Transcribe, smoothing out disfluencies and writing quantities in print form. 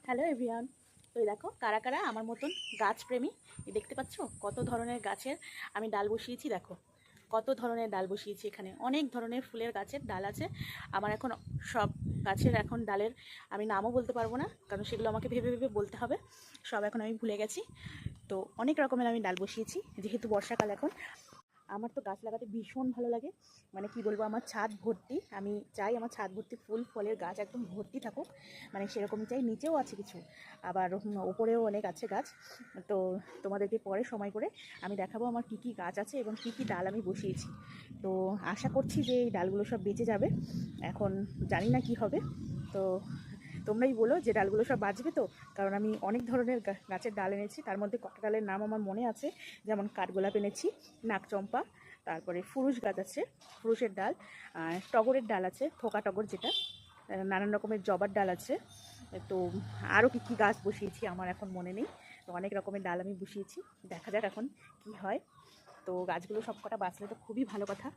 Hello everyone. তো এই দেখো কারা কারা আমার মতন গাছ প্রেমী। দেখতে পাচ্ছো কত ধরনের গাছের আমি ডাল বসিয়েছি। দেখো কত ধরনের ডাল বসিয়েছি, এখানে অনেক ধরনের ফুলের গাছের ডাল আছে। আমার এখন সব গাছের এখন ডালের আমি নামও বলতে পারবো না, কারণ সেগুলো আমাকে ভেবে ভেবে বলতে হবে। সব এখন আমি ভুলে গেছি। তো অনেক রকমের আমি ডাল বসিয়েছি, যেহেতু বর্ষাকাল এখন। আমার তো গাছ লাগাতে ভীষণ ভালো লাগে। মানে কি বলবো, আমার ছাদ ভর্তি, আমি চাই আমার ছাদ ভর্তি ফুল ফলের গাছ একদম ভর্তি থাকুক। মানে সেরকমই চাই। নিচেও আছে কিছু, আবার ওপরেও অনেক আছে গাছ। তো তোমাদেরকে পরে সময় করে আমি দেখাবো আমার কী কী গাছ আছে এবং কী কী ডাল আমি বসিয়েছি। তো আশা করছি যে এই ডালগুলো সব বেঁচে যাবে। এখন জানি না কি হবে। তো তোমরাই বলো যে ডালগুলো সব বাঁচবে তো। কারণ আমি অনেক ধরনের গাছের ডাল এনেছি, তার মধ্যে কটা ডালের নাম আমার মনে আছে। যেমন কাঠগোলাপ এনেছি, নাকচম্পা, তারপরে ফুরুষ গাছ আছে, ফুরুষের ডাল, টগরের ডাল আছে, থোকা টগর যেটা, নানান রকমের জবার ডাল আছে। তো আরও কী কী গাছ বসিয়েছি আমার এখন মনে নেই। তো অনেক রকমের ডাল আমি বসিয়েছি, দেখা যাক এখন কি হয়। তো গাছগুলো সব কটা বাঁচলে তো খুবই ভালো কথা।